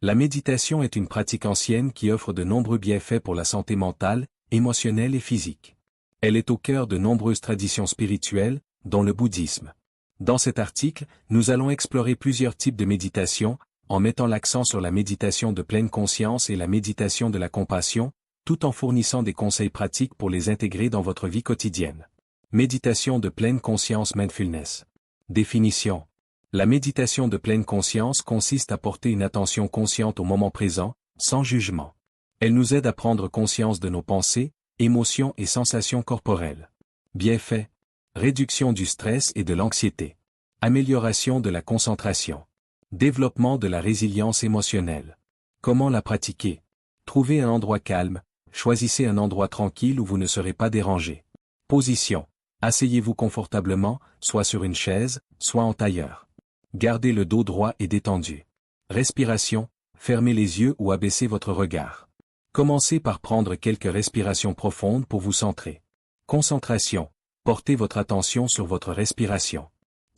La méditation est une pratique ancienne qui offre de nombreux bienfaits pour la santé mentale, émotionnelle et physique. Elle est au cœur de nombreuses traditions spirituelles, dont le bouddhisme. Dans cet article, nous allons explorer plusieurs types de méditation, en mettant l'accent sur la méditation de pleine conscience et la méditation de la compassion, tout en fournissant des conseils pratiques pour les intégrer dans votre vie quotidienne. Méditation de pleine conscience mindfulness. Définition. La méditation de pleine conscience consiste à porter une attention consciente au moment présent, sans jugement. Elle nous aide à prendre conscience de nos pensées, émotions et sensations corporelles. Bienfaits. Réduction du stress et de l'anxiété. Amélioration de la concentration. Développement de la résilience émotionnelle. Comment la pratiquer? Trouvez un endroit calme, choisissez un endroit tranquille où vous ne serez pas dérangé. Position. Asseyez-vous confortablement, soit sur une chaise, soit en tailleur. Gardez le dos droit et détendu. Respiration. Fermez les yeux ou abaissez votre regard. Commencez par prendre quelques respirations profondes pour vous centrer. Concentration. Portez votre attention sur votre respiration.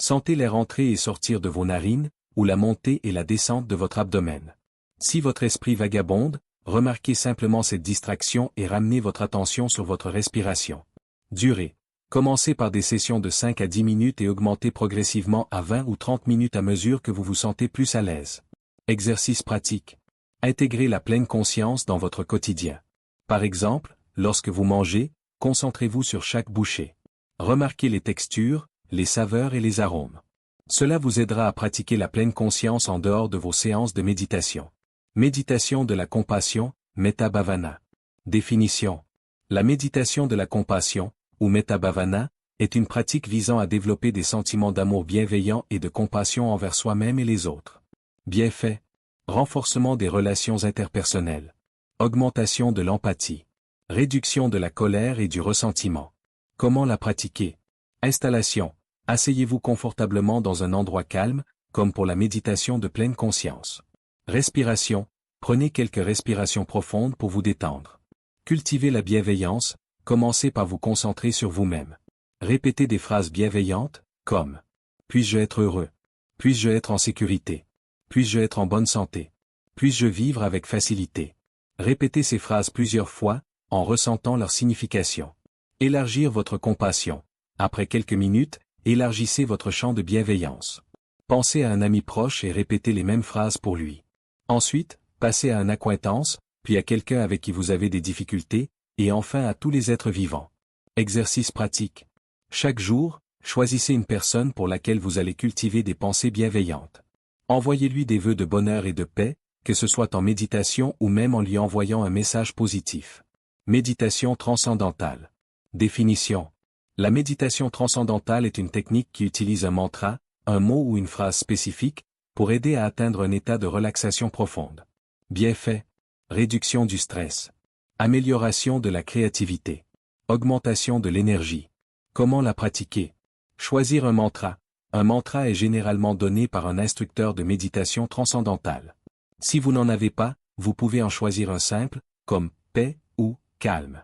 Sentez l'air entrer et sortir de vos narines, ou la montée et la descente de votre abdomen. Si votre esprit vagabonde, remarquez simplement cette distraction et ramenez votre attention sur votre respiration. Durée. Commencez par des sessions de 5 à 10 minutes et augmentez progressivement à 20 ou 30 minutes à mesure que vous vous sentez plus à l'aise. Exercice pratique. Intégrez la pleine conscience dans votre quotidien. Par exemple, lorsque vous mangez, concentrez-vous sur chaque bouchée. Remarquez les textures, les saveurs et les arômes. Cela vous aidera à pratiquer la pleine conscience en dehors de vos séances de méditation. Méditation de la compassion, Metta Bhavana. Définition. La méditation de la compassion, ou Metta Bhavana, est une pratique visant à développer des sentiments d'amour bienveillant et de compassion envers soi-même et les autres. Bienfaits. Renforcement des relations interpersonnelles. Augmentation de l'empathie. Réduction de la colère et du ressentiment. Comment la pratiquer? Installation. Asseyez-vous confortablement dans un endroit calme, comme pour la méditation de pleine conscience. Respiration. Prenez quelques respirations profondes pour vous détendre. Cultivez la bienveillance. Commencez par vous concentrer sur vous-même. Répétez des phrases bienveillantes, comme « Puis-je être heureux? Puis-je être en sécurité? Puis-je être en bonne santé? Puis-je vivre avec facilité ?» Répétez ces phrases plusieurs fois, en ressentant leur signification. Élargir votre compassion. Après quelques minutes, élargissez votre champ de bienveillance. Pensez à un ami proche et répétez les mêmes phrases pour lui. Ensuite, passez à un acquaintance, puis à quelqu'un avec qui vous avez des difficultés, et enfin à tous les êtres vivants. Exercice pratique. Chaque jour, choisissez une personne pour laquelle vous allez cultiver des pensées bienveillantes. Envoyez-lui des vœux de bonheur et de paix, que ce soit en méditation ou même en lui envoyant un message positif. Méditation transcendantale. Définition. La méditation transcendantale est une technique qui utilise un mantra, un mot ou une phrase spécifique, pour aider à atteindre un état de relaxation profonde. Bienfaits. Réduction du stress. Amélioration de la créativité. Augmentation de l'énergie. Comment la pratiquer? Choisir un mantra. Un mantra est généralement donné par un instructeur de méditation transcendantale. Si vous n'en avez pas, vous pouvez en choisir un simple, comme paix ou calme.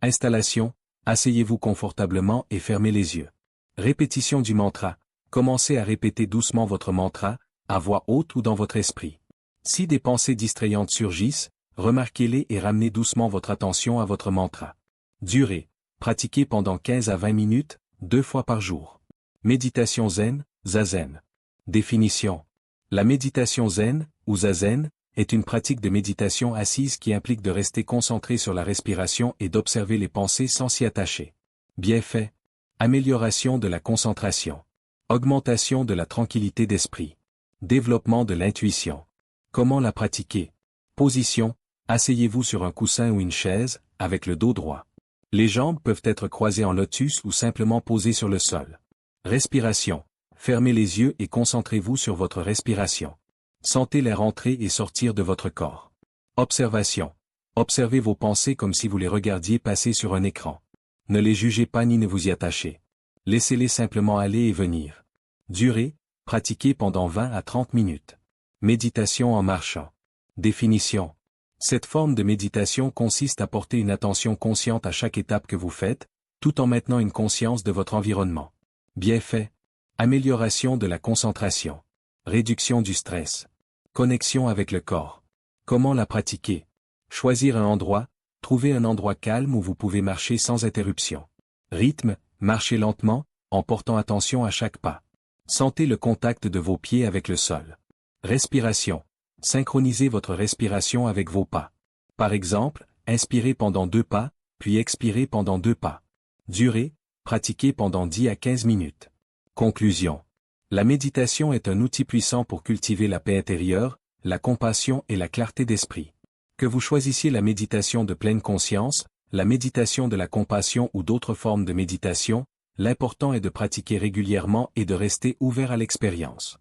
Installation. Asseyez-vous confortablement et fermez les yeux. Répétition du mantra. Commencez à répéter doucement votre mantra, à voix haute ou dans votre esprit. Si des pensées distrayantes surgissent, remarquez-les et ramenez doucement votre attention à votre mantra. Durée. Pratiquez pendant 15 à 20 minutes, 2 fois par jour. Méditation zen, zazen. Définition. La méditation zen, ou zazen, est une pratique de méditation assise qui implique de rester concentré sur la respiration et d'observer les pensées sans s'y attacher. Bienfaits. Amélioration de la concentration. Augmentation de la tranquillité d'esprit. Développement de l'intuition. Comment la pratiquer? Position. Asseyez-vous sur un coussin ou une chaise, avec le dos droit. Les jambes peuvent être croisées en lotus ou simplement posées sur le sol. Respiration. Fermez les yeux et concentrez-vous sur votre respiration. Sentez l'air entrer et sortir de votre corps. Observation. Observez vos pensées comme si vous les regardiez passer sur un écran. Ne les jugez pas ni ne vous y attachez. Laissez-les simplement aller et venir. Durée. Pratiquez pendant 20 à 30 minutes. Méditation en marchant. Définition. Cette forme de méditation consiste à porter une attention consciente à chaque étape que vous faites, tout en maintenant une conscience de votre environnement. Bienfaits. Amélioration de la concentration. Réduction du stress. Connexion avec le corps. Comment la pratiquer? Choisir un endroit, trouver un endroit calme où vous pouvez marcher sans interruption. Rythme, marchez lentement, en portant attention à chaque pas. Sentez le contact de vos pieds avec le sol. Respiration. Synchronisez votre respiration avec vos pas. Par exemple, inspirez pendant 2 pas, puis expirez pendant 2 pas. Durée, pratiquez pendant 10 à 15 minutes. Conclusion. La méditation est un outil puissant pour cultiver la paix intérieure, la compassion et la clarté d'esprit. Que vous choisissiez la méditation de pleine conscience, la méditation de la compassion ou d'autres formes de méditation, l'important est de pratiquer régulièrement et de rester ouvert à l'expérience.